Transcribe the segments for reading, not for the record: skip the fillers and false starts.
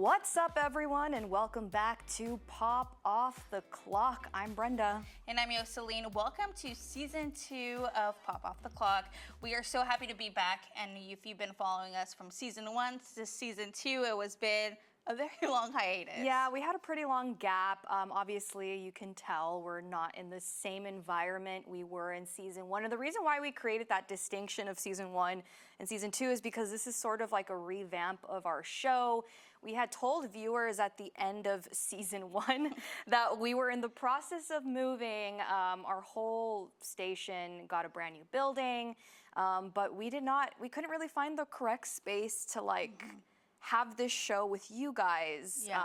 What's up, everyone, and welcome back to Pop Off the Clock. I'm Brenda. And I'm Jocelyn. Welcome to Season 2 of Pop Off the Clock. We are so happy to be back, and if you've been following us from Season 1 to Season 2, it was been a very long hiatus. Yeah, we had a pretty long gap. Obviously, you can tell we're not in the same environment we were in Season 1. And the reason why we created that distinction of Season 1 and Season 2 is because this is sort of like a revamp of our show. We had told viewers at the end of Season 1 that we were in the process of moving. Our whole station got a brand new building, but we couldn't really find the correct space to have this show with you guys. Yeah.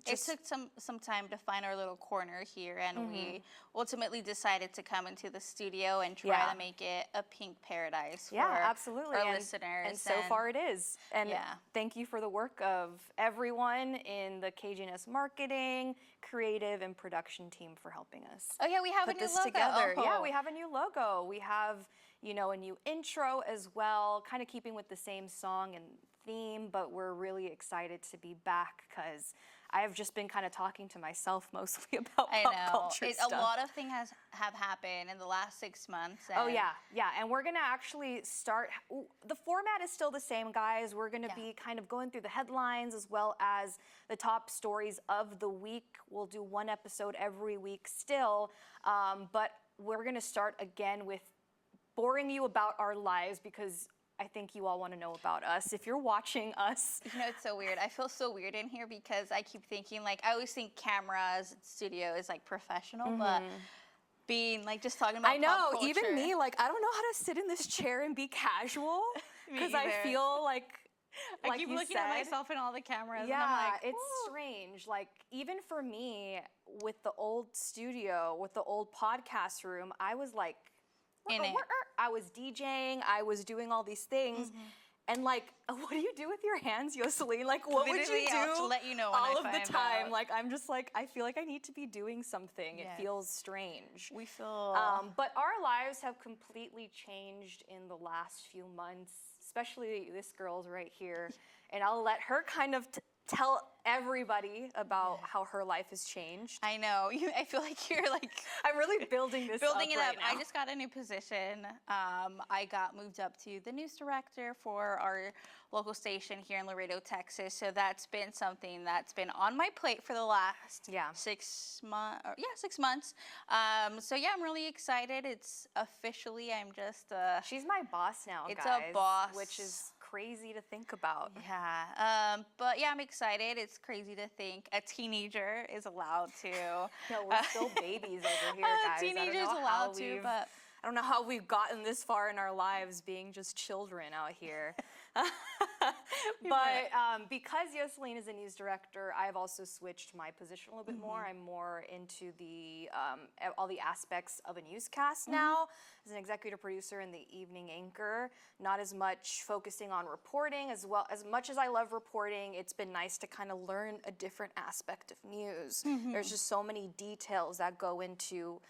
It took some time to find our little corner here, and we ultimately decided to come into the studio and try to make it a pink paradise for absolutely. our listeners. And so far it is. And thank you for the work of everyone in the KGNS marketing, creative, and production team for helping us. Oh yeah, we have put a new this logo. together. Yeah, we have a new logo. We have, a new intro as well, kind of keeping with the same song and theme, but we're really excited to be back because I have just been kind of talking to myself mostly about pop culture stuff. A lot of things have happened in the last 6 months. Oh yeah, and we're gonna actually start. The format is still the same, guys. We're gonna be kind of going through the headlines as well as the top stories of the week. We'll do one episode every week still, but we're gonna start again with boring you about our lives because I think you all want to know about us. If you're watching us. It's so weird. I feel so weird in here because I keep thinking, I always think cameras, studio is professional, but being just talking about pop culture. Even me, I don't know how to sit in this chair and be casual because I feel like I keep looking at myself in all the cameras. Yeah, and I'm like, it's strange. Even for me, with the old studio, with the old podcast room, I was I was DJing, I was doing all these things, and what do you do with your hands, Jocelyn? What literally, would you do I'll let you know all of the time? I'm just I feel like I need to be doing something. Yes. It feels strange. We feel... But our lives have completely changed in the last few months, especially this girl's right here, and I'll let her kind of tell everybody about how her life has changed. I know. I feel like you're I'm really building this building it right up. now. I just got a new position. I got moved up to the news director for our local station here in Laredo, Texas. So that's been something that's been on my plate for the last 6 months. 6 months. So yeah, I'm really excited. It's officially, I'm just she's my boss now, it's guys. A boss. Which is crazy to think about. Yeah. But yeah, I'm excited. It's crazy to think a teenager is allowed to. No, we're still babies over here, guys. Teenagers allowed to, but I don't know how we've gotten this far in our lives being just children out here. But because Jocelyn is a news director, I've also switched my position a little bit more. I'm more into the all the aspects of a newscast now as an executive producer and the evening anchor. Not as much focusing on reporting as well. As much as I love reporting, it's been nice to kind of learn a different aspect of news. There's just so many details that go into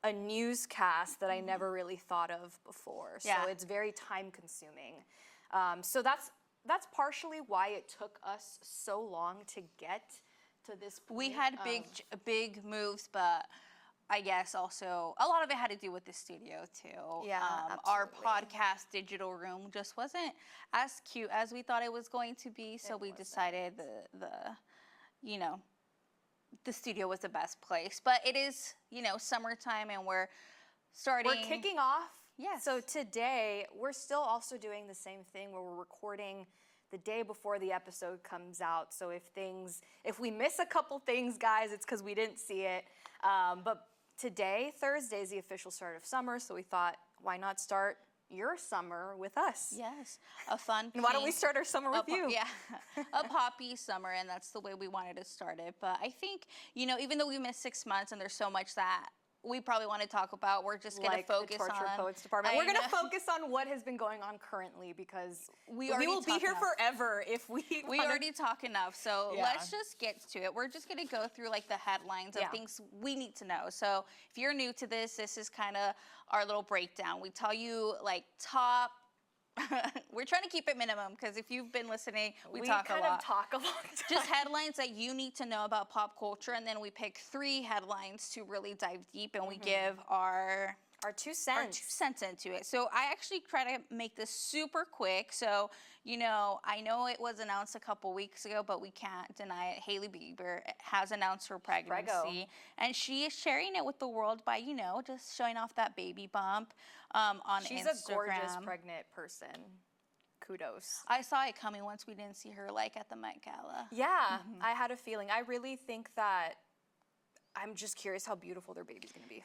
a newscast that I never really thought of before. So it's very time consuming. So that's partially why it took us so long to get to this point. We had big moves, but I guess also a lot of it had to do with the studio too. Yeah, our podcast digital room just wasn't as cute as we thought it was going to be, so we decided the studio was the best place. But it is, summertime and we're kicking off. Yes. So today, we're still also doing the same thing where we're recording the day before the episode comes out. So if we miss a couple things, guys, it's because we didn't see it. But today, Thursday, is the official start of summer. So we thought, why not start your summer with us? Yes, a fun. And why don't we start our summer with you? Yeah, a poppy summer, and that's the way we wanted to start it. But I think, even though we missed 6 months and there's so much that we probably want to talk about, we're just going to focus on... the Torture Poets Department. We're going to focus on what has been going on currently because we will be here forever if we... We already talk enough, so let's just get to it. We're just going to go through the headlines of things we need to know. So if you're new to this is kind of our little breakdown. We tell you top we're trying to keep it minimum because if you've been listening, we talk a lot. We kind of talk a long time. Just headlines that you need to know about pop culture, and then we pick 3 headlines to really dive deep, and we give our 2 cents. Our 2 cents into it. So I actually try to make this super quick. So, you know, I know it was announced a couple weeks ago, but we can't deny it. Hailey Bieber has announced her pregnancy, and she is sharing it with the world by, you know, just showing off that baby bump on Instagram. She's a gorgeous pregnant person. Kudos. I saw it coming once we didn't see her, like, at the Met Gala. Yeah, I had a feeling. I really think that I'm just curious how beautiful their baby's going to be.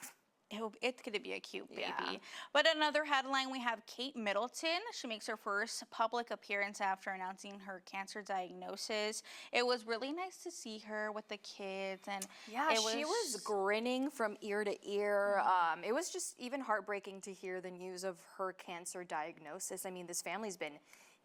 It's going to be a cute baby. Yeah. But another headline, we have Kate Middleton. She makes her first public appearance after announcing her cancer diagnosis. It was really nice to see her with the kids. And yeah, she was grinning from ear to ear. It was just even heartbreaking to hear the news of her cancer diagnosis. I mean, this family's been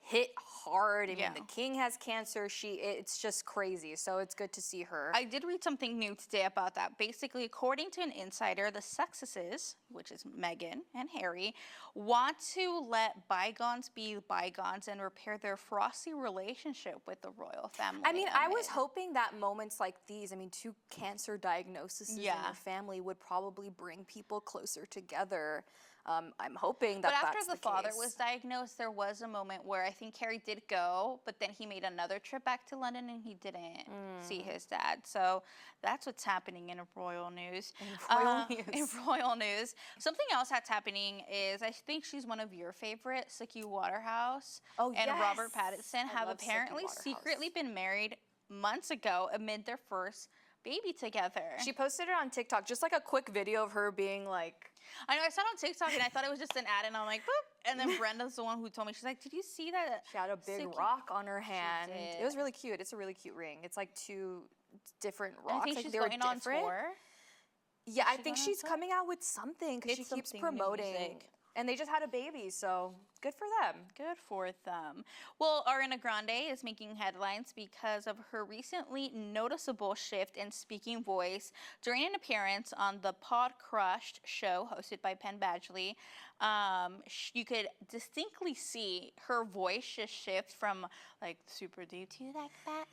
hit hard. I mean, the king has cancer. It's just crazy. So it's good to see her. I did read something new today about that. Basically, according to an insider, the Sussexes, which is Meghan and Harry, want to let bygones be bygones and repair their frosty relationship with the royal family. I mean, I was hoping that moments like these, I mean, 2 cancer diagnoses in their family would probably bring people closer together. I'm hoping that But after that's the father was diagnosed, there was a moment where I think Harry did go, but then he made another trip back to London and he didn't see his dad. So that's what's happening in royal news. In royal news. Something else that's happening is I think she's one of your favorites, Suki Waterhouse and Robert Pattinson have apparently secretly been married months ago amid their first baby together. She posted it on TikTok, just like a quick video of her being like... I know, I saw it on TikTok and I thought it was just an ad and I'm like, boop. And then Brenda's the one who told me, she's like, did you see that? She had a big rock on her hand. It was really cute. It's a really cute ring. It's like 2 different rocks. I think she's going on tour. Yeah, I think she's coming out with something because she keeps promoting. And they just had a baby, so good for them. Good for them. Well, Ariana Grande is making headlines because of her recently noticeable shift in speaking voice during an appearance on the Pod Crushed show hosted by Penn Badgley. You could distinctly see her voice just shift from like super deep to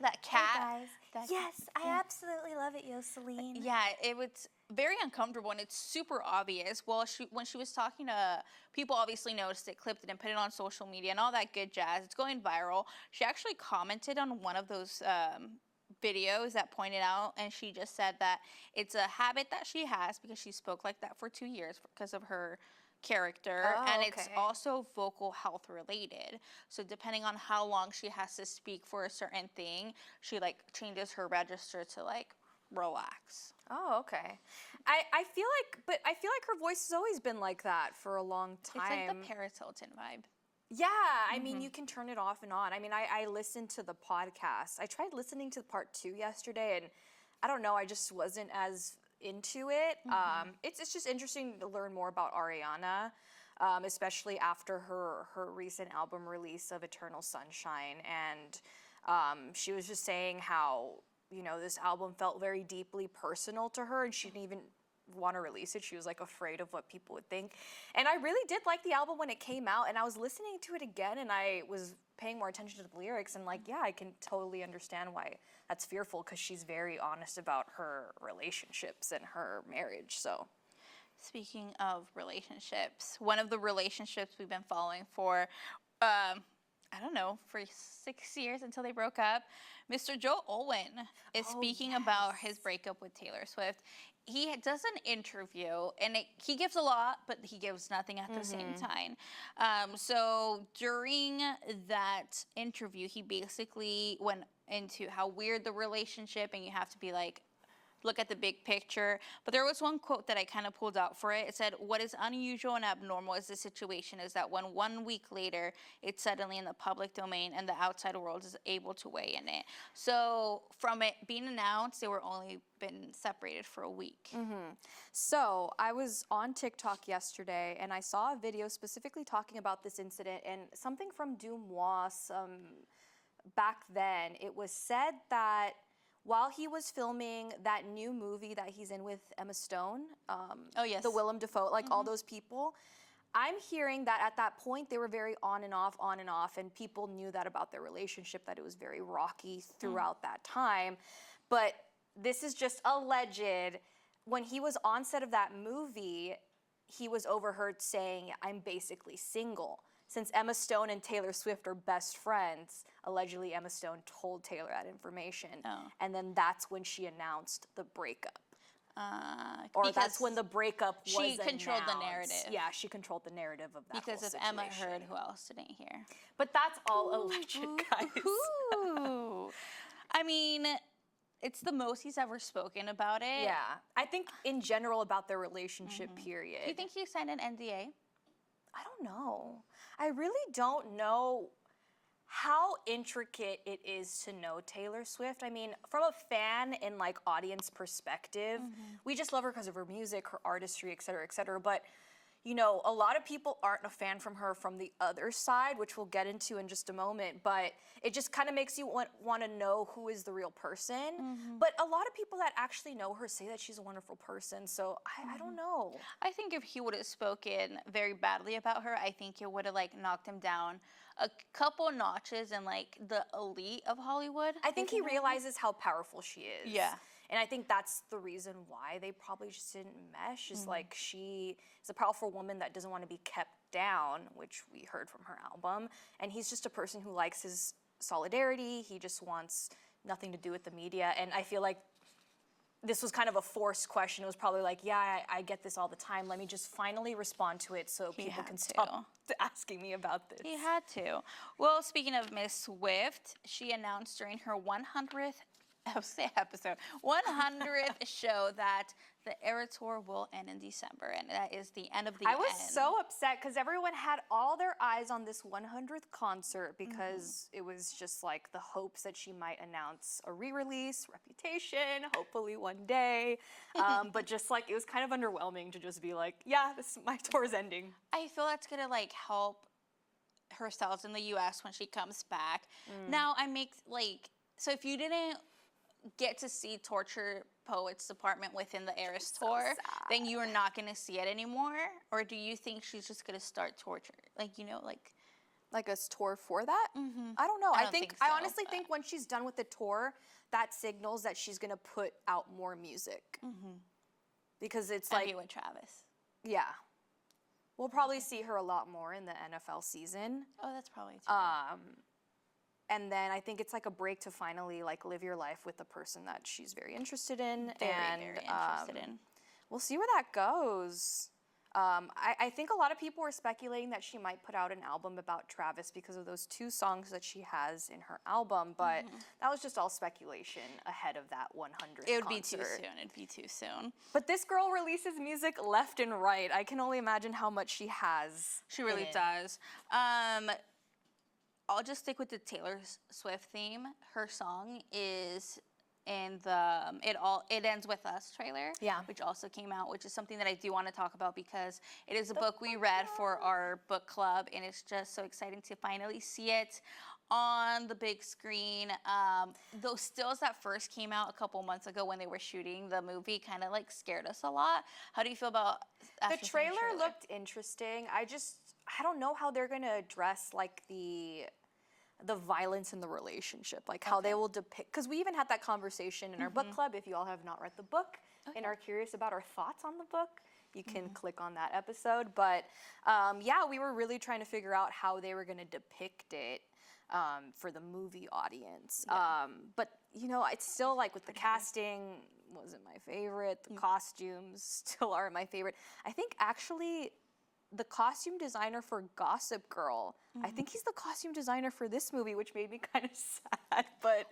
that cat. Hey guys. Yes, I absolutely love it, Yoseline. Yeah, it was very uncomfortable and it's super obvious. Well, when she was talking to people, obviously noticed it, clipped it, and put it on social media and all that good jazz. It's going viral. She actually commented on one of those videos that pointed out, and she just said that it's a habit that she has because she spoke like that for 2 years because of her character, and it's also vocal health related. So depending on how long she has to speak for a certain thing, she like changes her register to like relax. Oh, okay. I feel like her voice has always been like that for a long time. It's like the Paris Hilton vibe. Yeah, I mean, you can turn it off and on. I mean, I listened to the podcast. I tried listening to part 2 yesterday, and I don't know, I just wasn't as into it. It's just interesting to learn more about Ariana, especially after her recent album release of Eternal Sunshine. And she was just saying how, you know, this album felt very deeply personal to her, and she didn't even want to release it. She was like afraid of what people would think. And I really did like the album when it came out, and I was listening to it again and I was paying more attention to the lyrics, and like, yeah, I can totally understand why that's fearful, because she's very honest about her relationships and her marriage. So speaking of relationships, one of the relationships we've been following for I don't know, for 6 years until they broke up, Mr. Joe Alwyn is speaking about his breakup with Taylor Swift. He does an interview, and he gives a lot, but he gives nothing at the same time. So during that interview, he basically went into how weird the relationship, and you have to be like, look at the big picture. But there was one quote that I kind of pulled out for it. It said, "What is unusual and abnormal is the situation is that when 1 week later, it's suddenly in the public domain and the outside world is able to weigh in it." So from it being announced, they were only been separated for a week. So I was on TikTok yesterday, and I saw a video specifically talking about this incident, and something from Dumois back then. It was said that while he was filming that new movie that he's in with Emma Stone, the Willem Dafoe, like all those people, I'm hearing that at that point they were very on and off, and people knew that about their relationship, that it was very rocky throughout that time. But this is just alleged. When he was on set of that movie, he was overheard saying, "I'm basically single." Since Emma Stone and Taylor Swift are best friends, allegedly Emma Stone told Taylor that information. And then that's when she announced the breakup. Or that's when the breakup was announced. She controlled the narrative. Yeah, she controlled the narrative of that Because whole if Emma situation. heard, who else didn't hear? But that's all alleged, guys. Ooh. I mean, it's the most he's ever spoken about it. Yeah, I think in general about their relationship period. Do you think he signed an NDA? I don't know. I really don't know how intricate it is to know Taylor Swift. I mean, from a fan and like audience perspective, we just love her because of her music, her artistry, et cetera, et cetera. But, you know, a lot of people aren't a fan from her from the other side, which we'll get into in just a moment. But it just kind of makes you want to know who is the real person. But a lot of people that actually know her say that she's a wonderful person. So I don't know. I think if he would have spoken very badly about her, I think it would have like knocked him down a couple notches in like the elite of Hollywood. I think he realizes how powerful she is. Yeah. And I think that's the reason why they probably just didn't mesh, is like she is a powerful woman that doesn't want to be kept down, which we heard from her album. And he's just a person who likes his solidarity. He just wants nothing to do with the media. And I feel like this was kind of a forced question. It was probably like, yeah, I get this all the time. Let me just finally respond to it so people can stop asking me about this. He had to. Well, speaking of Miss Swift, she announced during her 100th 100th show that the Era Tour will end in December, and that is the end of the I was so upset because everyone had all their eyes on this 100th concert because it was just like the hopes that she might announce a re-release, Reputation, hopefully one day. But just like, it was kind of underwhelming to just be like, yeah, my tour is ending. I feel that's gonna like help her sales in the US when she comes back. Now so if you didn't get to see Torture Poets Department within the Eras Tour, then you are not going to see it anymore? Or do you think she's just going to start Torture? Like, you know, like a tour for that? I don't know. I honestly think when she's done with the tour, that signals that she's going to put out more music. Because it's like... with Travis. Yeah. We'll probably see her a lot more in the NFL season. Oh, that's probably true. And then I think it's like a break to finally like live your life with the person that she's very interested in. Very interested in. We'll see where that goes. I think a lot of people were speculating that she might put out an album about Travis because of those 2 songs that she has in her album, but that was just all speculation ahead of that 100th It would be concert. too soon. It'd be too soon. But this girl releases music left and right. I can only imagine how much she has. She really does. I'll just stick with the Taylor Swift theme. Her song is in the It Ends With Us trailer, which also came out, which is something that I do want to talk about because it is a book we read for our book club, and it's just so exciting to finally see it on the big screen. Those stills that first came out a couple months ago when they were shooting the movie kind of like scared us a lot. How do you feel about the trailer? Looked interesting. I don't know how they're going to address like the violence in the relationship, like how they will depict, because we even had that conversation in our book club. If you all have not read the book and are curious about our thoughts on the book, you can click on that episode. But yeah, we were really trying to figure out how they were going to depict it for the movie audience. But you know, it's still like with the casting wasn't my favorite. The costumes still aren't my favorite. I think actually the costume designer for Gossip Girl, I think he's the costume designer for this movie, which made me kind of sad. But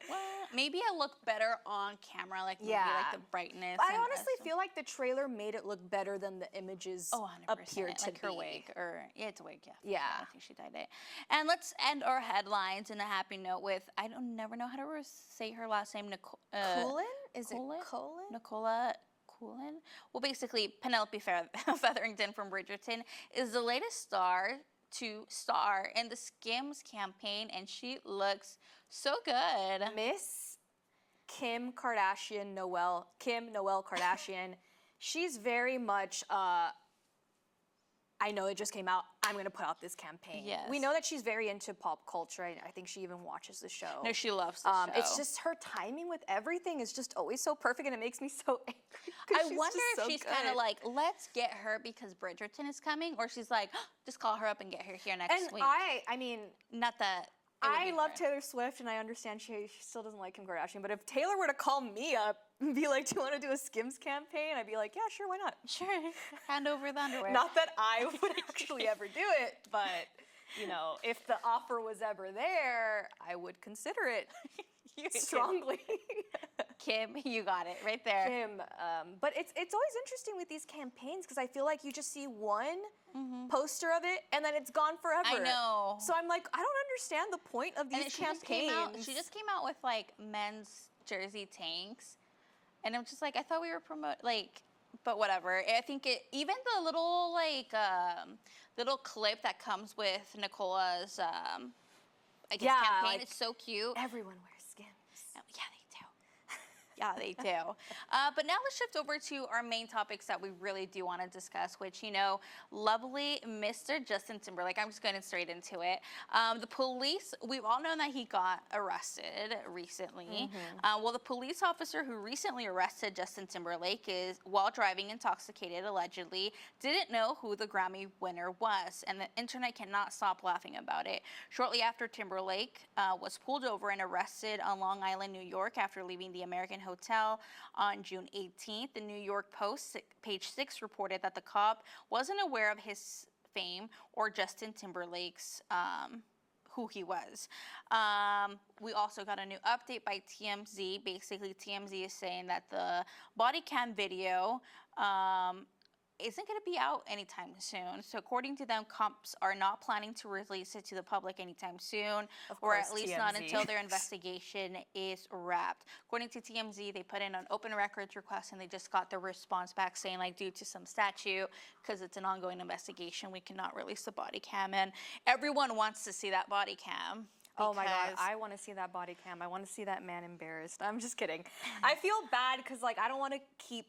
maybe it looked better on camera, like maybe like the brightness. I honestly feel like the trailer made it look better than the images appear to like be. Her wig, it's a wig, yeah. I think she dyed it. And let's end our headlines in a happy note with never know how to say her last name. Coolin? Is it Colin? Nicola. Well, basically, Penelope Featherington from Bridgerton is the latest star to star in the Skims campaign, and she looks so good. Miss Kim Noel Kardashian. She's very much I know it just came out. I'm going to put out this campaign. Yes. We know that she's very into pop culture. I think she even watches the show. No, she loves the show. It's just her timing with everything is just always so perfect, and it makes me so angry. I wonder if she's kind of like, let's get her because Bridgerton is coming, or she's like, just call her up and get her here next week. I mean, not that. I love Taylor Swift, and I understand she still doesn't like Kim Kardashian. But if Taylor were to call me up and be like, "Do you want to do a Skims campaign?" I'd be like, "Yeah, sure, why not?" Sure, hand over the underwear. Not that I would actually ever do it, but you know, if the offer was ever there, I would consider it strongly. Kim, you got it right there. Kim, but it's always interesting with these campaigns because I feel like you just see one poster of it and then it's gone forever. I know. So I'm like, I don't understand the point of these campaigns. She just came out with like men's jersey tanks, and I'm just like, I thought we were but whatever. I think even the little little clip that comes with Nicola's campaign, it's so cute. Everyone wears Skims. Oh, yeah, they do. Yeah, they do. But now let's shift over to our main topics that we really do want to discuss, which, lovely Mr. Justin Timberlake. I'm just going straight into it. The police, we've all known that he got arrested recently. Well, the police officer who recently arrested Justin Timberlake while driving intoxicated, allegedly, didn't know who the Grammy winner was, and the internet cannot stop laughing about it. Shortly after Timberlake was pulled over and arrested on Long Island, New York, after leaving the American Hotel on June 18th. The New York Post, page 6, reported that the cop wasn't aware of his fame or Justin Timberlake's who he was. We also got a new update by TMZ. Basically, TMZ is saying that the body cam video isn't going to be out anytime soon. So according to them, cops are not planning to release it to the public anytime soon, or at least not until their investigation is wrapped. According to TMZ, they put in an open records request, and they just got the response back saying, like, due to some statute, because it's an ongoing investigation, we cannot release the body cam. And everyone wants to see that body cam. Oh my God, I want to see that body cam. I want to see that man embarrassed. I'm just kidding. I feel bad because, like, I don't want to keep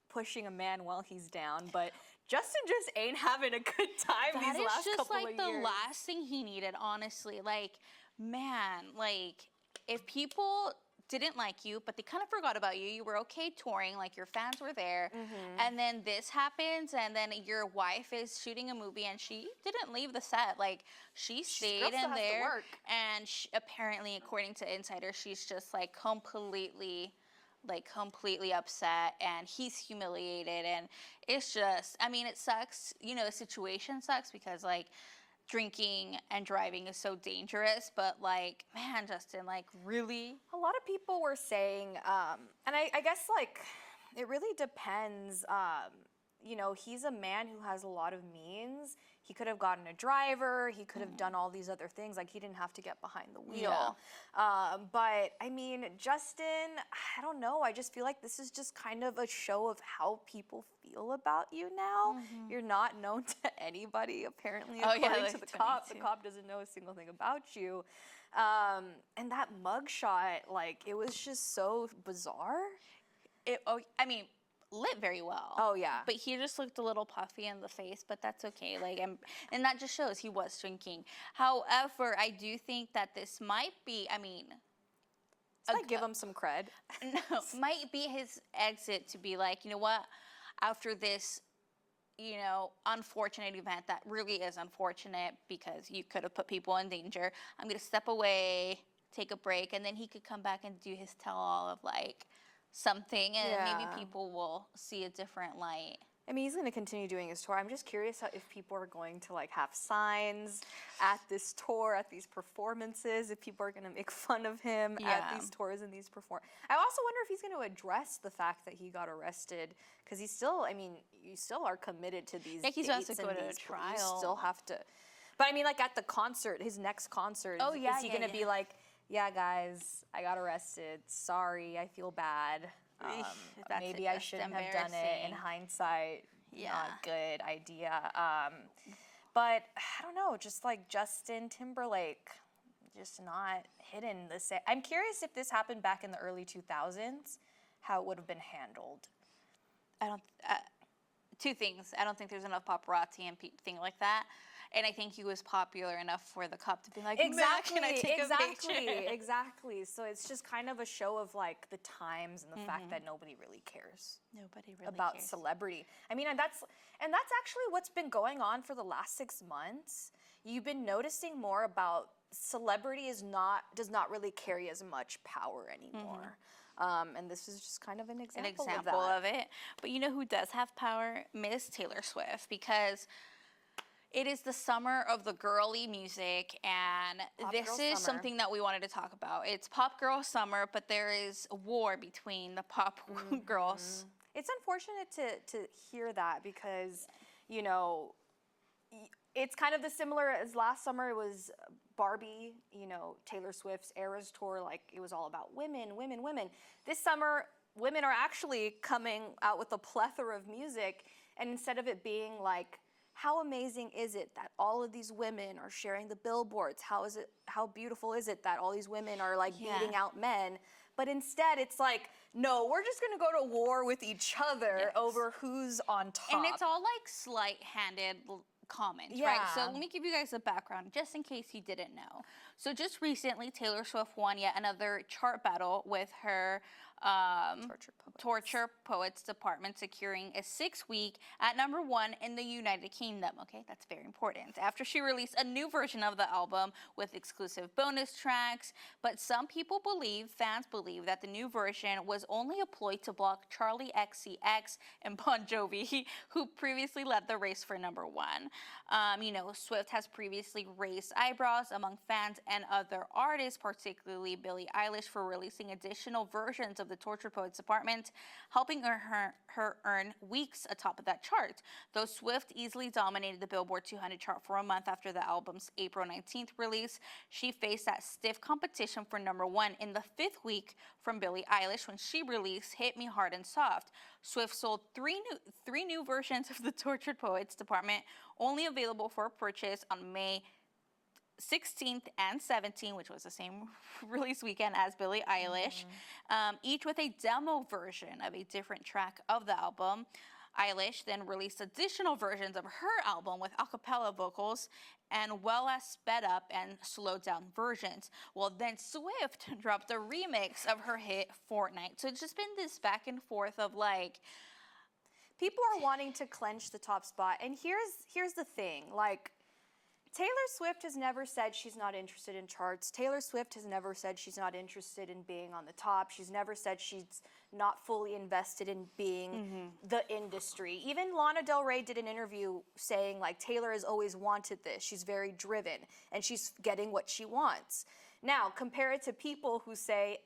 pushing a man while he's down, but Justin just ain't having a good time these last couple of years. That is just like the last thing he needed, honestly. Like, man, like, if people didn't like you, but they kind of forgot about you, you were okay touring, like, your fans were there, and then this happens, and then your wife is shooting a movie, and she didn't leave the set. Like, she stayed in there, and apparently, according to insiders, she's just, like, completely upset, and he's humiliated, and it's just, I mean, it sucks, the situation sucks because, like, drinking and driving is so dangerous, but, like, man, Justin, like, really? A lot of people were saying, and I guess, like, it really depends, he's a man who has a lot of means. He could have gotten a driver. He could have done all these other things. Like, he didn't have to get behind the wheel. Yeah. But, I mean, Justin, I don't know. I just feel like this is just kind of a show of how people feel about you now. You're not known to anybody, apparently, according to the cop. The cop doesn't know a single thing about you. And that mugshot, like, it was just so bizarre. Lit very well. Oh, yeah. But he just looked a little puffy in the face, but that's okay. Like, and that just shows he was drinking. However, I do think that this might be, give him some cred. No, might be his exit to be like, you know what, after this, unfortunate event that really is unfortunate because you could have put people in danger, I'm going to step away, take a break, and then he could come back and do his tell-all of, like, something, and maybe people will see a different light. I mean, he's going to continue doing his tour. I'm just curious if people are going to, like, have signs at this tour, at these performances, if people are going to make fun of him at these tours and these performances. I also wonder if he's going to address the fact that he got arrested, because he's still, you still are committed to these dates. Yeah, he has to go to a trial. You still have to. But, like, at the concert, his next concert, is he going to be like, yeah, guys, I got arrested. Sorry, I feel bad. Maybe I shouldn't have done it. In hindsight, not a good idea. But I don't know, just like Justin Timberlake, just not hitting the same. I'm curious if this happened back in the early 2000s, how it would have been handled. two things. I don't think there's enough paparazzi and things like that. And I think he was popular enough for the Cup to be like, exactly, can I take a picture? Exactly. So it's just kind of a show of like the times and the fact that nobody really cares. Nobody really about cares. celebrity. I mean, and that's actually what's been going on for the last 6 months. You've been noticing more about celebrity does not really carry as much power anymore. And this is just kind of an example of it. But you know who does have power? Miss Taylor Swift, because it is the summer of the girly music, and this is something that we wanted to talk about. It's pop girl summer, but there is a war between the pop girls. It's unfortunate to hear that because, you know, it's kind of the similar as last summer. It was Barbie, you know, Taylor Swift's Eras tour. Like, it was all about women, women, women. This summer, women are actually coming out with a plethora of music, and instead of it being like, how amazing is it that all of these women are sharing the billboards? How beautiful is it that all these women are like beating out men? But instead it's like, no, we're just gonna go to war with each other over who's on top. And it's all like slight-handed comments, right? So let me give you guys a background, just in case you didn't know. So just recently, Taylor Swift won yet another chart battle with her Torture Poets department, securing a 6-week at #1 in the United Kingdom. Okay, that's very important. After she released a new version of the album with exclusive bonus tracks, but some fans believe that the new version was only a ploy to block Charlie XCX and Bon Jovi, who previously led the race for #1. You know, Swift has previously raised eyebrows among fans and other artists, particularly Billie Eilish, for releasing additional versions of the Torture Poets department, helping her earn weeks atop of that chart. Though Swift easily dominated the Billboard 200 chart for a month after the album's April 19th release, she faced that stiff competition for #1 in the 5th week from Billie Eilish when she released Hit Me Hard and Soft. Swift sold three new versions of the Tortured Poets department, only available for purchase on May 16th and 17th, which was the same release weekend as Billie Eilish, each with a demo version of a different track of the album. Eilish then released additional versions of her album with a cappella vocals, and well as sped up and slowed down versions. Well, then Swift dropped a remix of her hit Fortnite. So it's just been this back and forth of like, people are wanting to clench the top spot. And here's the thing, like, Taylor Swift has never said she's not interested in charts. Taylor Swift has never said she's not interested in being on the top. She's never said she's not fully invested in being the industry. Even Lana Del Rey did an interview saying, like, Taylor has always wanted this. She's very driven, and she's getting what she wants. Now, compare it to people who say,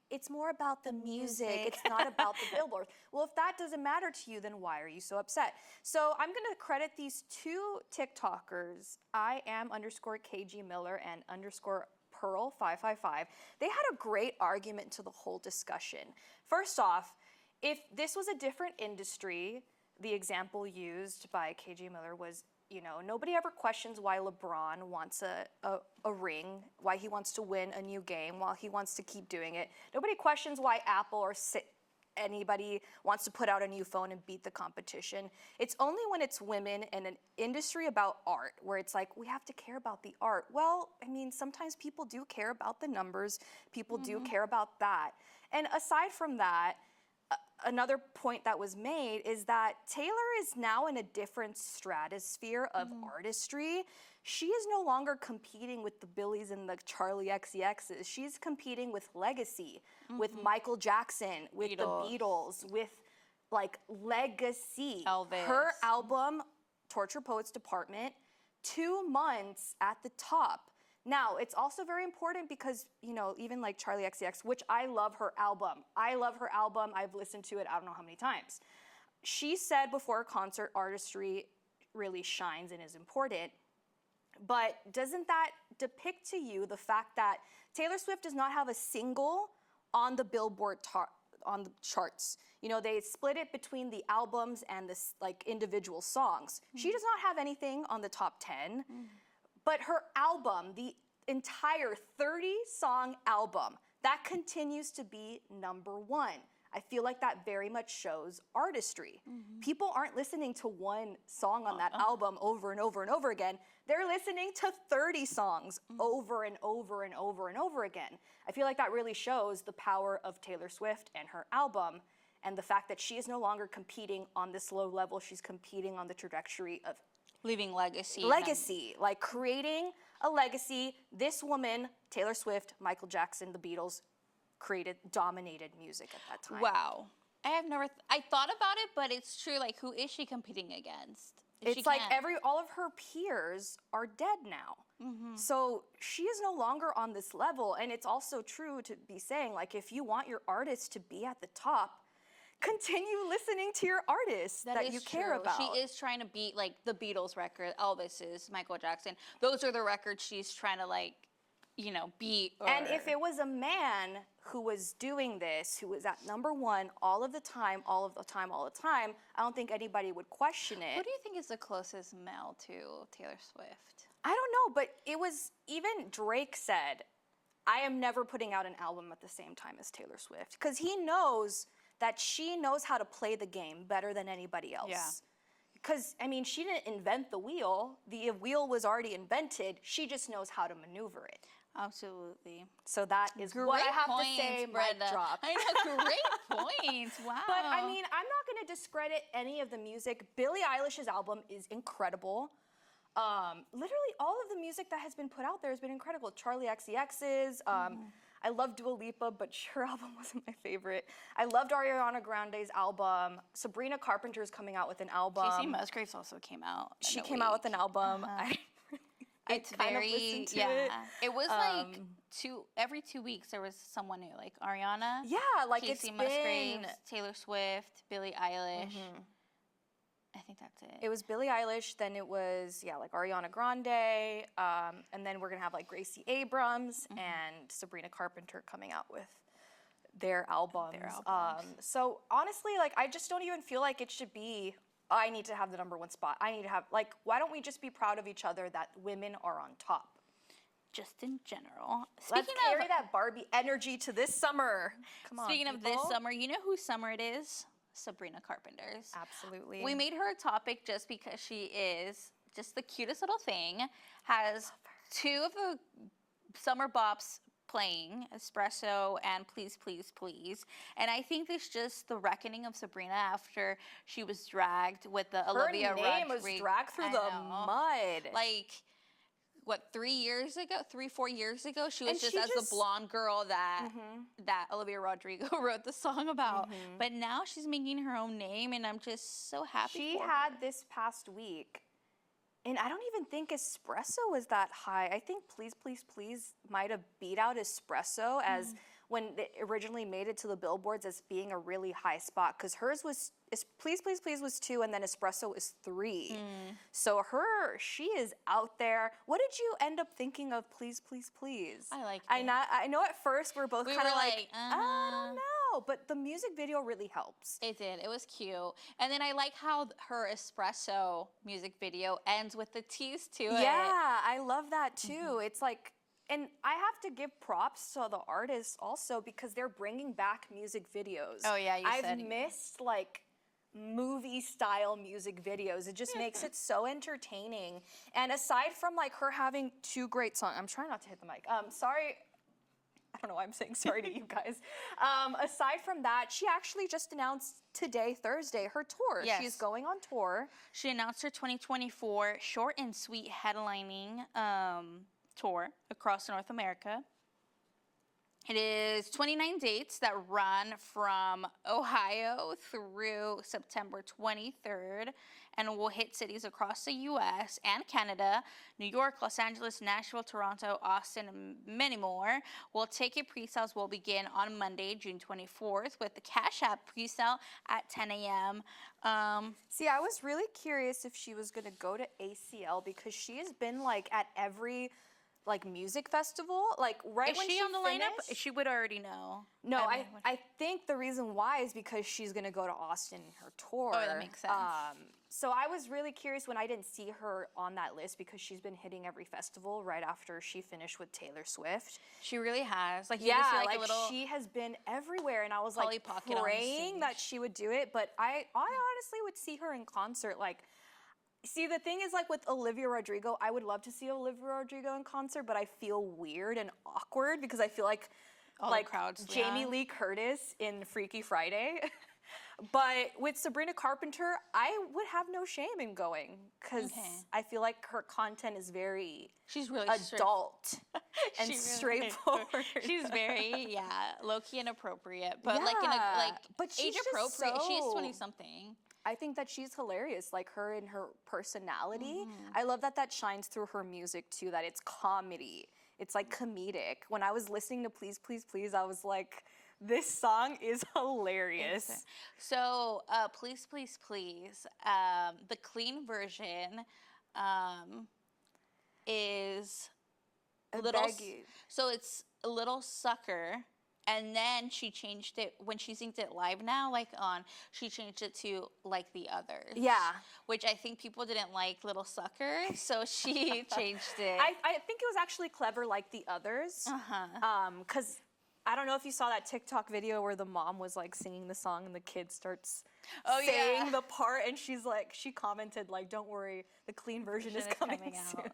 it's more about the music. It's not about the billboard. Well, if that doesn't matter to you, then why are you so upset? So I'm gonna credit these two TikTokers, _KG Miller and _Pearl555. They had a great argument to the whole discussion. First off, if this was a different industry, the example used by KG Miller was, you know, nobody ever questions why LeBron wants a ring, why he wants to win a new game, why he wants to keep doing it. Nobody questions why Apple or anybody wants to put out a new phone and beat the competition. It's only when it's women in an industry about art where it's like, we have to care about the art. Well, I mean, sometimes people do care about the numbers. People do care about that. And aside from that, another point that was made is that Taylor is now in a different stratosphere of artistry. She is no longer competing with the Billies and the Charlie XCXs. She's competing with legacy, with Michael Jackson, with the Beatles, with like legacy. Elvis. Her album, Torture Poets Department, 2 months at the top. Now, it's also very important because, you know, even like Charlie XCX, which I love her album. I've listened to it I don't know how many times. She said before concert, artistry really shines and is important. But doesn't that depict to you the fact that Taylor Swift does not have a single on the Billboard on the charts? You know, they split it between the albums and the like individual songs. She does not have anything on the top 10. But her album, the entire 30-song album, that continues to be #1. I feel like that very much shows artistry. People aren't listening to one song on that album over and over and over again. They're listening to 30 songs over and over and over and over again. I feel like that really shows the power of Taylor Swift and her album, and the fact that she is no longer competing on this low level. She's competing on the trajectory of leaving legacy. Legacy, like creating a legacy. This woman, Taylor Swift, Michael Jackson, the Beatles, dominated music at that time. Wow. I have never, I thought about it, but it's true. Like, who is she competing against? It's like all of her peers are dead now. So she is no longer on this level. And it's also true to be saying, like, if you want your artist to be at the top, continue listening to your artists that you care about. She is trying to beat, like, the Beatles record, Elvis's, Michael Jackson. Those are the records she's trying to, like, you know, beat. And if it was a man who was doing this, who was at #1 all of the time, all of the time, all the time, I don't think anybody would question it. Who do you think is the closest male to Taylor Swift? I don't know, but it was, even Drake said, I am never putting out an album at the same time as Taylor Swift, because he knows that she knows how to play the game better than anybody else. Yeah. Because, I mean, she didn't invent the wheel. The wheel was already invented. She just knows how to maneuver it. Absolutely. So that is Great what I have points, to say, Brenda. mic drop. I know, great points. Wow. But, I mean, I'm not going to discredit any of the music. Billie Eilish's album is incredible. Literally all of the music that has been put out there has been incredible. Charli XCX's, I love Dua Lipa, but her album wasn't my favorite. I loved Ariana Grande's album. Sabrina Carpenter is coming out with an album. Casey Musgraves also came out. She came out with an album. It's kind of very, listened to it. It was like every 2 weeks there was someone new, like Ariana. Yeah, like Casey it's Musgraves, been... Taylor Swift, Billie Eilish. I think that's it. It was Billie Eilish, then it was, like Ariana Grande, and then we're gonna have like Gracie Abrams and Sabrina Carpenter coming out with their albums. So honestly, like, I just don't even feel like it should be, I need to have the #1 spot. I need to have, like, why don't we just be proud of each other that women are on top? Just in general. Let's carry that Barbie energy to this summer. Come on, Speaking of this summer, you know whose summer it is? Sabrina Carpenter's. Absolutely. We made her a topic just because she is just the cutest little thing. Has 2 of the summer bops playing, Espresso and Please, Please, Please. And I think it's just the reckoning of Sabrina after she was dragged with the Olivia Rodrigo. Her name was dragged through the mud. Like, what, 4 years ago, she was just the blonde girl that Olivia Rodrigo wrote the song about. But now she's making her own name, and I'm just so happy She for had her. this past week, and I don't even think Espresso was that high. I think Please, Please, Please might have beat out Espresso as when it originally made it to the billboards as being a really high spot, because hers was, Please, Please, Please was 2, and then Espresso is 3. So she is out there. What did you end up thinking of Please, Please, Please? I like it. I know at first we're both kind of like, I don't know, but the music video really helps. It did. It was cute. And then I like how her Espresso music video ends with the tease to it. Yeah, I love that too. It's like, and I have to give props to the artists also, because they're bringing back music videos. Oh yeah, I've missed like movie style music videos. It just makes it so entertaining. And aside from like her having 2 great songs, I'm trying not to hit the mic. Sorry. I don't know why I'm saying sorry to you guys. Aside from that, she actually just announced today, Thursday, her tour. Yes. She's going on tour. She announced her 2024 short and sweet headlining tour across North America. It is 29 dates that run from Ohio through September 23rd and will hit cities across the U.S. and Canada, New York, Los Angeles, Nashville, Toronto, Austin, and many more. Well, ticket pre-sales will begin on Monday, June 24th, with the Cash App pre-sale at 10 a.m. See, I was really curious if she was going to go to ACL, because she has been like at every like music festival, like right Is when she on the lineup? finished. She would already know. No, mean, I think the reason why is because she's gonna go to Austin her tour. Oh, that makes sense. So I was really curious when I didn't see her on that list because she's been hitting every festival right after she finished with Taylor Swift. She really has. Like, you Yeah, just see, like a little she has been everywhere, and I was Polly like Pocket on praying that stage. she would do it. But I honestly would see her in concert. Like, see, the thing is, like with Olivia Rodrigo, I would love to see Olivia Rodrigo in concert, but I feel weird and awkward because I feel like all the crowds. Jamie Lee Curtis in Freaky Friday. But with Sabrina Carpenter, I would have no shame in going because I feel like her content is very She's really adult and She really- straightforward. She's very low-key inappropriate, but like in a like but she's age just appropriate. She's so- 20-something. I think that she's hilarious, like her and her personality. I love that shines through her music too, that it's comedy. It's like comedic. When I was listening to Please, Please, Please, I was like, this song is hilarious. So, Please, Please, Please, the clean version is little. beg you. So it's a Little Sucker, and then she changed it when she sings it live now. She changed it to Like the Others. Yeah. Which I think people didn't like Little Sucker, so she changed it. I think it was actually clever like the others. Because I don't know if you saw that TikTok video where the mom was like singing the song and the kid starts saying the part, and she commented like, "Don't worry, the clean version is coming soon." out.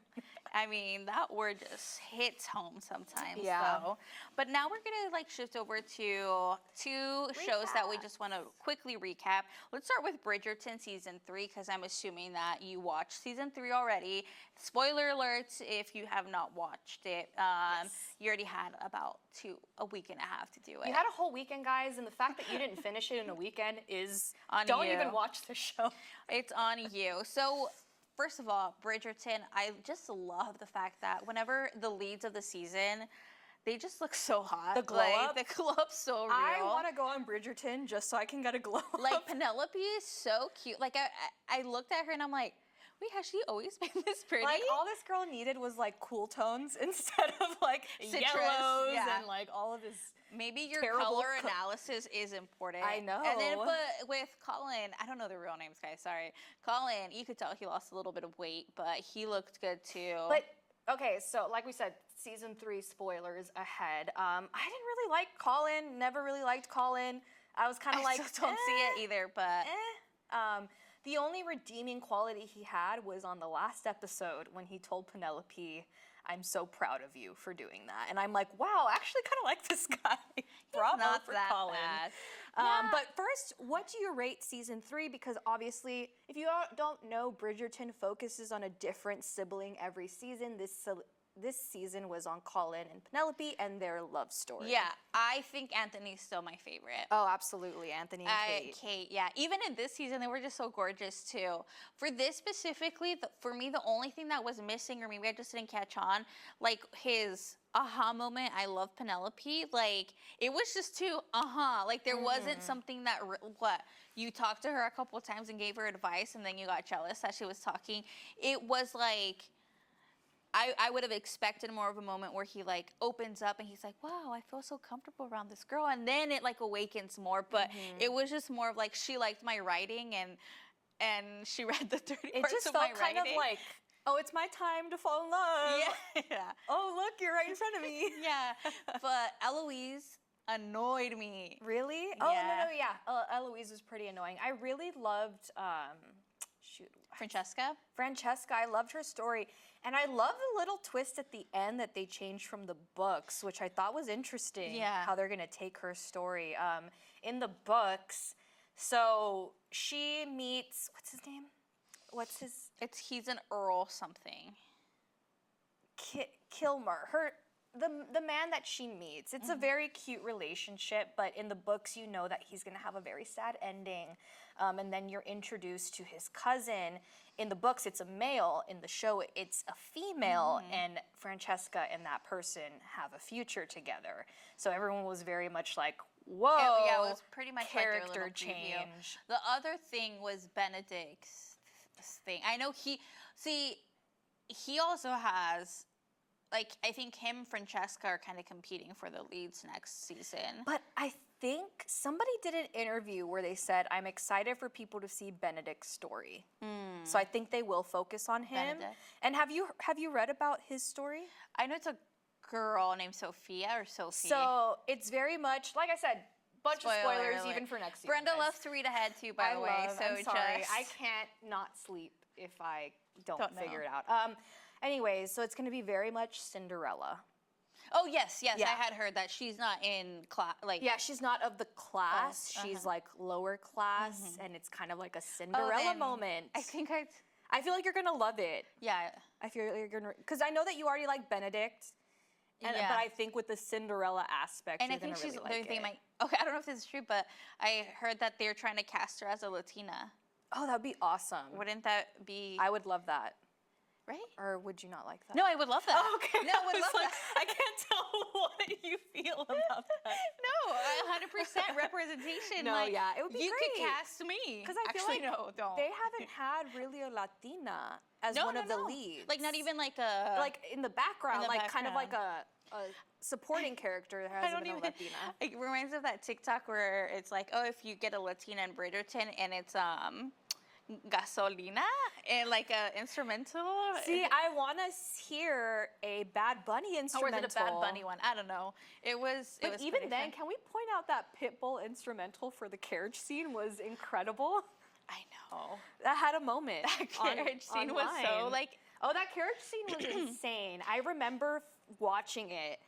I mean, that word just hits home sometimes. Yeah. So. But now we're gonna shift over to two shows that we just want to quickly recap. Let's start with Bridgerton season 3 because I'm assuming that you watched season 3 already. Spoiler alerts if you have not watched it. You already had about a week and a half to do it. You had a whole weekend, guys, and the fact that you didn't finish it in a weekend is On don't you. even watch the show. It's on you. So, first of all, Bridgerton, I just love the fact that whenever the leads of the season, they just look so hot. The glow up? The glow up's so real. I want to go on Bridgerton just so I can get a glow up. Like, Penelope is so cute. Like, I looked at her and I'm like, wait, has she always been this pretty? Like, all this girl needed was like cool tones instead of like Citrus, yellows yeah. and like all of this. Maybe your terrible color analysis is important. I know. And then, but with Colin, I don't know the real names, guys. Sorry, Colin. You could tell he lost a little bit of weight, but he looked good too. But okay, so like we said, season 3 spoilers ahead. I didn't really like Colin. Never really liked Colin. I was kind of like, still don't see it either. But the only redeeming quality he had was on the last episode when he told Penelope, "I'm so proud of you for doing that." And I'm like, wow, I actually kind of like this guy. Bravo not for that Colin. bad. But first, what do you rate season 3? Because obviously, if you don't know, Bridgerton focuses on a different sibling every season. This season was on Colin and Penelope and their love story. Yeah, I think Anthony's still my favorite. Oh, absolutely. Anthony and Kate. Yeah. Even in this season, they were just so gorgeous too. For this specifically, for me, the only thing that was missing, or maybe I just didn't catch on, like his aha moment. I love Penelope. Like, it was just too like there wasn't something that you talked to her a couple times and gave her advice, and then you got jealous that she was talking. It was like, I would have expected more of a moment where he like opens up and he's like, wow, I feel so comfortable around this girl, and then it like awakens more. But it was just more of like, she liked my writing and she read the dirty It parts just of my felt kind writing. of like, oh, it's my time to fall in love. Yeah. Oh, look, you're right in front of me. Yeah. But Eloise annoyed me. Really? Oh, Yeah. no, yeah. Eloise was pretty annoying. I really loved, Francesca. I loved her story. And I love the little twist at the end that they changed from the books, which I thought was interesting. Yeah. How they're going to take her story. In the books, so she meets, what's his name? He's an Earl something. Kilmer. The man that she meets. It's a very cute relationship, but in the books you know that he's going to have a very sad ending. And then you're introduced to his cousin. In the books, it's a male. In the show, it's a female. And Francesca and that person have a future together. So everyone was very much like, whoa, Yeah, it was pretty much character like their little change. preview. The other thing was Benedict's thing. I know he also has like, I think him and Francesca are kind of competing for the leads next season. But I think somebody did an interview where they said, I'm excited for people to see Benedict's story. So I think they will focus on him. Benedict. And have you read about his story? I know it's a girl named Sophia or Sophie. So it's very much, like I said, bunch of spoilers alert. even for next season. Brenda loves to read ahead too, by the way. So I'm sorry, just... I can't not sleep if I don't Don't know. figure it out. Anyways, so it's going to be very much Cinderella. Oh, yes. Yeah. I had heard that she's not in class. Like, Yeah, she's not of the class. She's like lower class, and it's kind of like a Cinderella then moment. I think I feel like you're gonna love it. yeah. I feel like you're gonna, because I know that you already like Benedict, but I think with the Cinderella aspect, And you're I think gonna she's, really like they it. might, okay, I don't know if this is true, but I heard that they're trying to cast her as a Latina. Oh, that'd be awesome. Wouldn't that be, I would love that. right? Or would you not like that? No, I would love that. Oh, okay. No, I would love that. I can't tell what you feel about that. No, 100% representation. No, like, yeah, it would be you great. could cast me. Because I feel Actually, like no, don't. they haven't had really a Latina as No, one no, of the no. leads. Like, not even like a... like in the background, In the like kind of like background. a supporting character that I hasn't don't been even. a Latina. It reminds me of that TikTok where it's like, oh, if you get a Latina in Bridgerton and it's gasolina and like a instrumental. See, I want to hear a Bad Bunny Or instrumental. was it a Bad Bunny one? I don't know. It was. But it was even pretty then, fun. can we point out that Pitbull instrumental for the carriage scene was incredible? I know. That had a moment. That carriage scene was so online. like. Oh, that carriage scene was insane. I remember watching it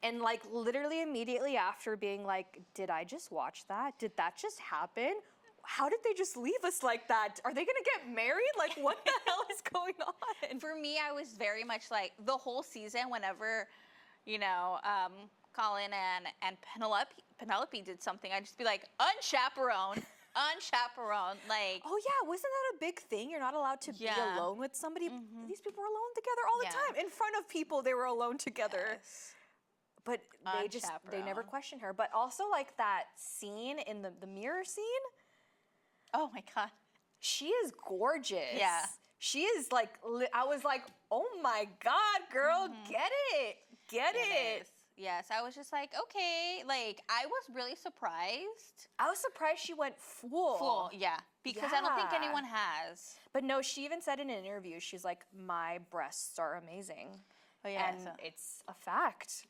and like literally immediately after being like, did I just watch that? Did that just happen? How did they just leave us like that? Are they gonna get married? Like, what the hell is going on? For me, I was very much like the whole season. Whenever, you know, Colin and Penelope did something, I'd just be like, unchaperoned. Unchaperoned, like. Oh yeah, wasn't that a big thing? You're not allowed to be alone with somebody. These people were alone together all the time. In front of people, they were alone together. Yes. But they never questioned her. But also like that scene in the mirror scene. Oh my God. She is gorgeous. Yeah. She is like, I was like, oh my God, girl, get it. Get it. Is. Yes, I was just like, okay. Like, I was really surprised. I was surprised she went full. Full, yeah. Because I don't think Yeah. anyone has. But no, she even said in an interview, she's like, my breasts are amazing. Oh, yeah. And it's a fact.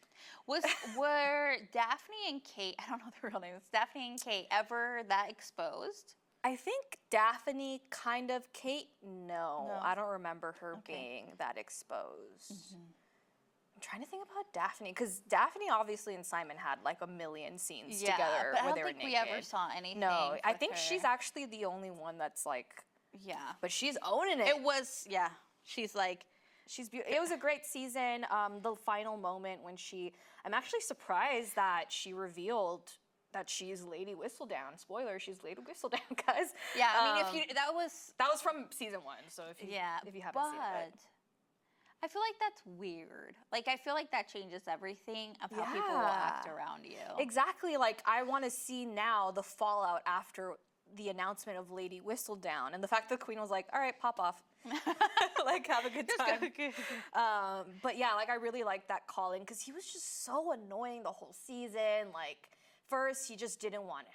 Were Daphne and Kate, I don't know their real names, Daphne and Kate ever that exposed? I think Daphne kind of, Kate, no. I don't remember her being that exposed. I'm trying to think about Daphne, because Daphne obviously and Simon had like a million scenes together but I where don't they were think naked. we ever saw anything. No, I with think her. she's actually the only one that's like, Yeah. but she's owning it. It was, yeah. She's like, She's beautiful. It was a great season. The final moment when I'm actually surprised that she revealed that she's Lady Whistledown. Spoiler, she's Lady Whistledown, guys. yeah, I mean, that was from season 1, so if you haven't seen it. I feel like that's weird. Like, I feel like that changes everything of how people will act around you. Exactly. Like, I want to see now the fallout after the announcement of Lady Whistledown, and the fact that the Queen was like, "All right, pop off, like have a good time." But yeah, like I really liked that Colin because he was just so annoying the whole season. Like, first he just didn't want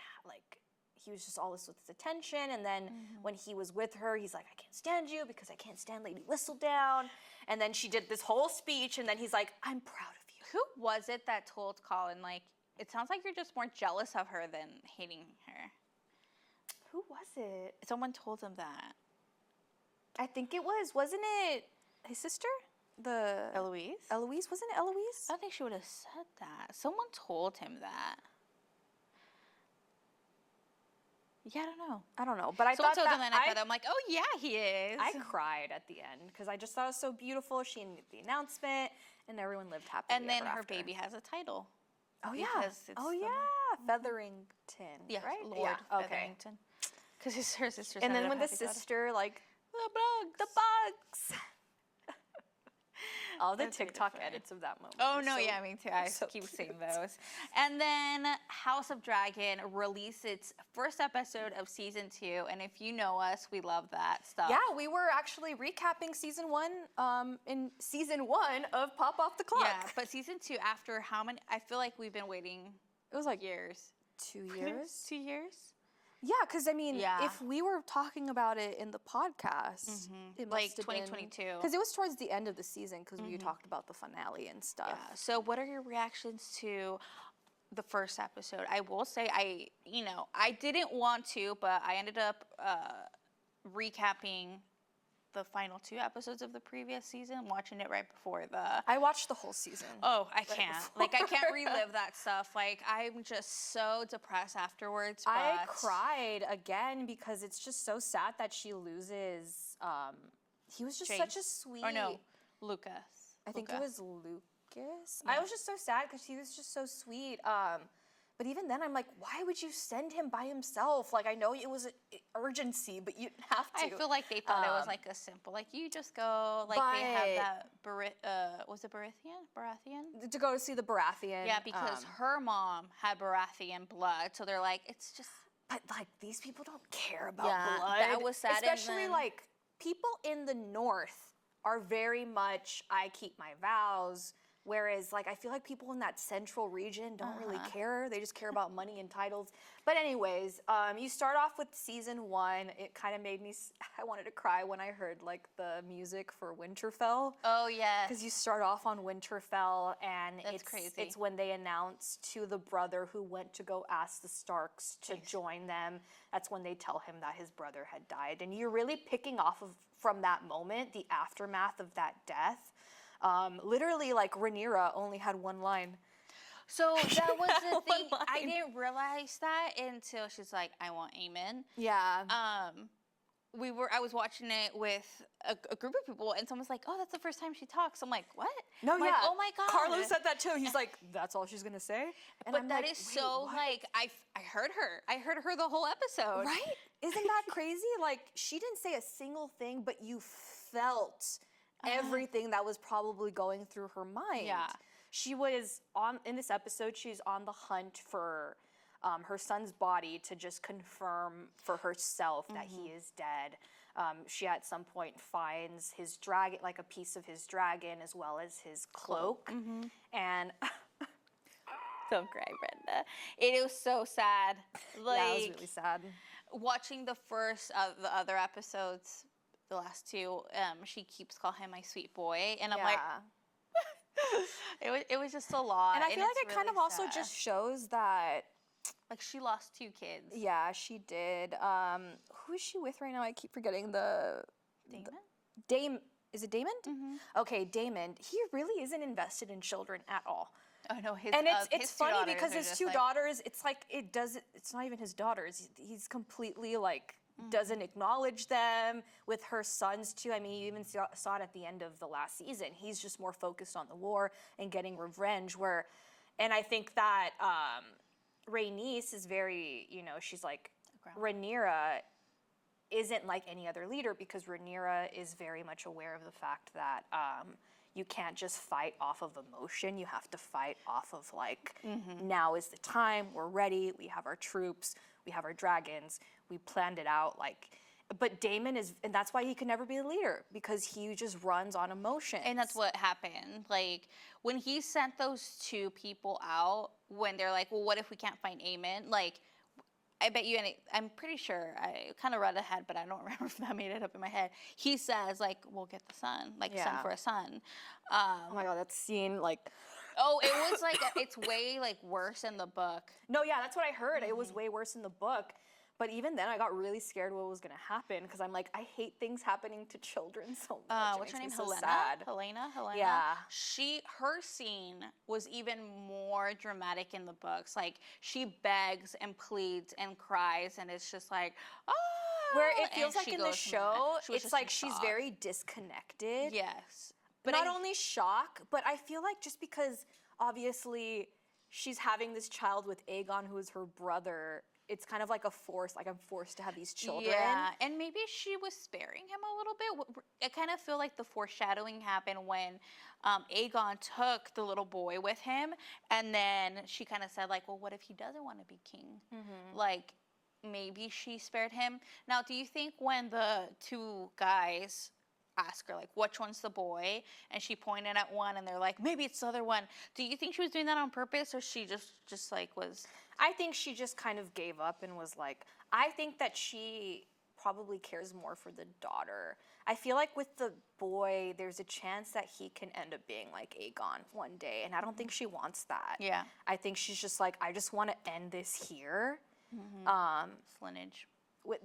he was just all this with his attention, and then when he was with her, he's like, "I can't stand you because I can't stand Lady Whistledown." And then she did this whole speech, and then he's like, "I'm proud of you." Who was it that told Colin, like, it sounds like you're just more jealous of her than hating her? Who was it? Someone told him that. I think it wasn't it his sister? Eloise? Eloise? Wasn't it Eloise? I don't think she would have said that. Someone told him that. Yeah, I don't know. But I Someone thought told him that that, and I thought, I'm like, oh yeah, he is. I cried at the end because I just thought it was so beautiful. She made the announcement, and everyone lived happily and then ever her after. baby has a title. Oh yeah. Because it's Oh the- yeah. Featherington. Yeah, Right. Lord Yeah. Okay. Featherington. Because her sister's And then when the sister like the bugs. the bugs. All the That's really TikTok funny. edits of that moment. Oh are no, so- yeah, me too. I so keep cute. seeing those. And then House of Dragon released its first episode of season 2, and if you know us, we love that stuff. Yeah, we were actually recapping season 1 in season 1 of Pop Off the Clock. Yeah, but season 2, after how many? I feel like we've been waiting. It was like Years. 2 years. 2 years. Yeah, because I mean, Yeah. if we were talking about it in the podcast, it Like must have been 2022. because it was towards the end of the season because we talked about the finale and stuff. Yeah. So, what are your reactions to the first episode? I will say, I didn't want to, but I ended up recapping the final 2 episodes of the previous season, watching it right before the. I watched the whole season. Oh, I can't. before. Like, I can't relive that stuff. Like, I'm just so depressed afterwards. I but- cried again because it's just so sad that she loses. He was just such a James. sweet. Or no, Lucas. I think Luca. it was Lucas. Yeah. I was just so sad because he was just so sweet. But even then, I'm like, why would you send him by himself? Like, I know it was an urgency, but you didn't have to. I feel like they thought it was like a simple, like you just go, like they have that, was it Baratheon? To go see the Baratheon. Yeah, because her mom had Baratheon blood, so they're like, it's just. But like, these people don't care about Yeah, blood. that was sad, and Especially then- like people in the North are very much, I keep my vows. Whereas, like, I feel like people in that central region don't really care. They just care about money and titles. But anyways, you start off with season 1. It kind of made me, I wanted to cry when I heard, like, the music for Winterfell. Oh, yeah. Because you start off on Winterfell, and That's crazy. it's when they announce to the brother who went to go ask the Starks to join them. That's when they tell him that his brother had died. And you're really picking off of, from that moment, the aftermath of that death. Literally, like, Rhaenyra only had one line. So that was the One thing. I line. didn't realize that until she's like, I want Aemon. Yeah. I was watching it with a group of people, and someone's like, "Oh, that's the first time she talks." I'm like, "What?" No, I'm yeah. like, oh my god. Carlos said that too. He's like, that's all she's gonna say? And But I'm that like, is "Wait, so what?" like I heard her. I heard her the whole episode. Right? Isn't that crazy? Like, she didn't say a single thing, but you felt everything that was probably going through her mind. Yeah. She was in this episode, she's on the hunt for her son's body to just confirm for herself that he is dead. She at some point finds his dragon, like a piece of his dragon, as well as his cloak. And Don't cry, Brenda. It was so sad. Like that was really sad. watching the first the other episodes, the last 2, she keeps calling him my sweet boy, and I'm like, it was just a lot. And I feel like it's it kind of really also sad. just shows that, like she lost 2 kids. yeah, she did. Who is she with right now? I keep forgetting Damon? Is it Damon? Okay, Damon. He really isn't invested in children at all. Oh no, his And it's his 2 funny daughters because are his just 2 like- daughters, it's not even his daughters. He's completely like doesn't acknowledge them. With her sons too. I mean, you even saw it at the end of the last season. He's just more focused on the war and getting revenge. And I think that Rhaenys is very, she's like, Rhaenyra isn't like any other leader because Rhaenyra is very much aware of the fact that you can't just fight off of emotion. You have to fight off of like, now is the time, we're ready, we have our troops, we have our dragons, we planned it out. Like, but Daemon and that's why he could never be a leader, because he just runs on emotion. And that's what happened. Like, when he sent those 2 people out, when they're like, well, what if we can't find Aemon? Like, I bet you, I'm pretty sure, I kind of read ahead, but I don't remember if I made it up in my head. He says, like, we'll get the son, like, son for a son. Oh my God, that scene, like... Oh, it was like, it's way, like, worse in the book. No, yeah, that's what I heard. It was way worse in the book. But even then, I got really scared what was going to happen because I'm like, I hate things happening to children so much. What's her name? So Helena? sad. Helena? Yeah. Her scene was even more dramatic in the books. Like, she begs and pleads and cries, and it's just like, oh. Where it feels and like she in the goes show, mad. She was it's just like in she's shock. very disconnected. Yes. But not only shock, but I feel like just because obviously she's having this child with Aegon, who is her brother, it's kind of like a force, like I'm forced to have these children. Yeah, and maybe she was sparing him a little bit. I kind of feel like the foreshadowing happened when Aegon took the little boy with him, and then she kind of said, like, well, what if he doesn't want to be king? Like, maybe she spared him. Now, do you think when the two guys ask her, like, which one's the boy, and she pointed at one, and they're like, maybe it's the other one, do you think she was doing that on purpose, or she just like was... I think she just kind of gave up and was like, I think that she probably cares more for the daughter. I feel like with the boy, there's a chance that he can end up being like Aegon one day, and I don't think she wants that. Yeah. I think she's just like, I just want to end this here. Lineage.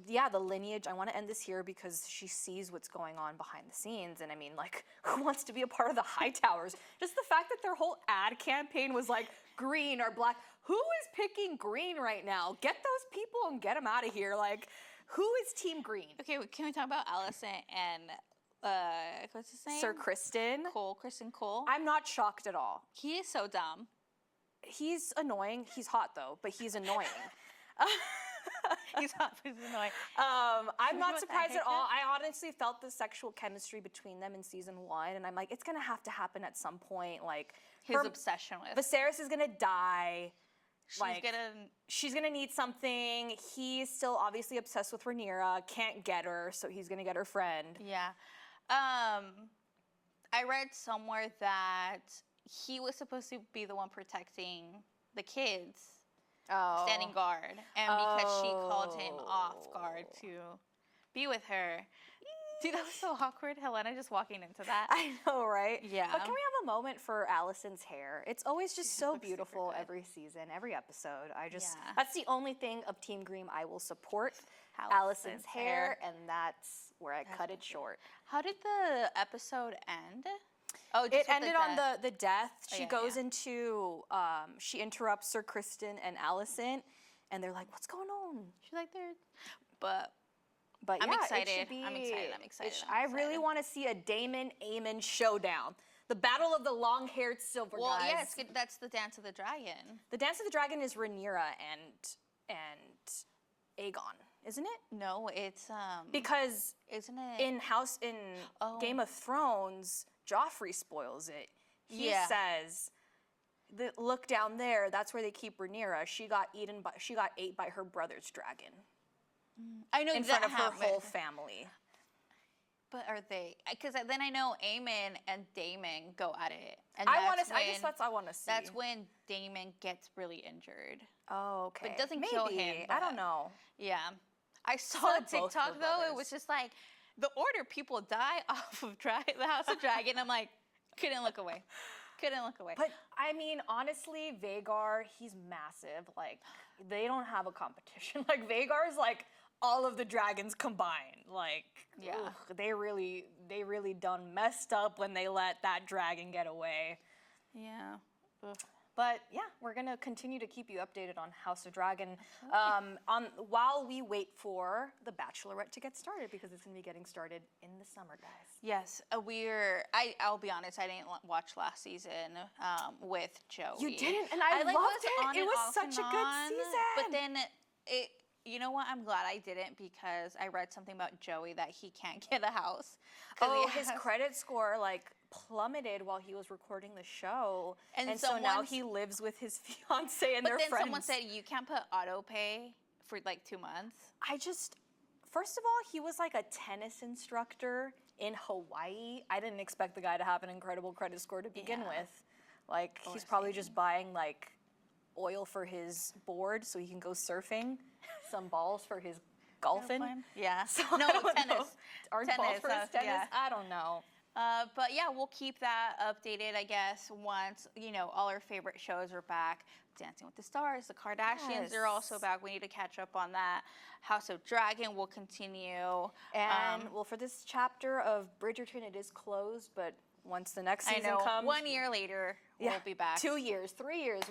The lineage, I want to end this here because she sees what's going on behind the scenes. And I mean, like, who wants to be a part of the Hightowers? Just the fact that their whole ad campaign was like green or black. Who is picking green right now? Get those people and get them out of here. Like, who is Team Green? Okay, can we talk about Allison and, what's his name? Sir Kristen. Kristen Cole. I'm not shocked at all. He is so dumb. He's annoying. He's hot, though, but he's annoying. He's hot, but he's annoying. I'm not surprised at all. I honestly felt the sexual chemistry between them in season 1, and I'm like, it's gonna have to happen at some point. Like his obsession with Viserys is gonna die. She's gonna need something. He's still obviously obsessed with Rhaenyra. Can't get her, so he's gonna get her friend. Yeah. I read somewhere that he was supposed to be the one protecting the kids. Standing guard, and because she called him off guard to be with her. Dude, that was so awkward. Helena just walking into that. I know, right? Yeah. But can we have a moment for Allison's hair? It's always just so beautiful every season, every episode. That's the only thing of Team Green I will support. Allison's hair, and that's where I cut it short. How did the episode end? Oh, it ended on the death. She goes into, she interrupts Sir Kristen and Allison, and they're like, what's going on? She's like, but yeah, I'm excited. I'm excited. I really want to see a Daemon-Aemon showdown. The Battle of the Long-Haired Silver guys. Well, yes, that's the Dance of the Dragon. The Dance of the Dragon is Rhaenyra and Aegon, isn't it? No, it's because isn't it in Game of Thrones, Joffrey spoils it. He says, "Look down there. That's where they keep Rhaenyra. She got ate by her brother's dragon." I know in front of her whole family. But are they? Because then I know Aemon and Daemon go at it, and I guess that's what I want to see. That's when Daemon gets really injured. Oh, okay. But it doesn't kill him. I don't know. Yeah, I saw a TikTok though. It was just like the order people die off of the House of Dragon. I'm like, couldn't look away. But I mean, honestly, Vhagar, he's massive. Like, they don't have a competition. Like, Vhagar's like all of the dragons combined. Like, they really done messed up when they let that dragon get away. Yeah. Ugh. But yeah, we're gonna continue to keep you updated on House of Dragon while we wait for The Bachelorette to get started, because it's gonna be getting started in the summer, guys. Yes, I'll be honest, I didn't watch last season with Joey. You didn't, and I loved it. It was such a good season. But then you know what? I'm glad I didn't, because I read something about Joey that he can't get a house. Oh, his credit score plummeted while he was recording the show, and so now he lives with his fiance and their friends. But then someone said you can't put auto pay for 2 months. First of all, he was like a tennis instructor in Hawaii. I didn't expect the guy to have an incredible credit score to begin with. He's probably just buying oil for his board so he can go surfing, some balls for his golfing. Yeah. So no, tennis. Orange balls for his tennis? Yeah. I don't know. But yeah, we'll keep that updated, I guess, once, all our favorite shows are back. Dancing with the Stars, the Kardashians are also back. We need to catch up on that. House of Dragon will continue. And, for this chapter of Bridgerton, it is closed, but once the next season comes... 1 year later, we'll be back. 2 years, 3 years,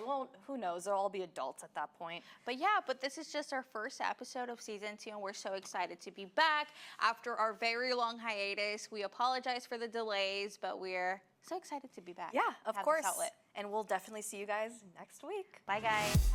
who knows? They'll all be adults at that point. But this is just our first episode of season 2, and we're so excited to be back after our very long hiatus. We apologize for the delays, but we're so excited to be back. Yeah, of course. And we'll definitely see you guys next week. Bye, guys.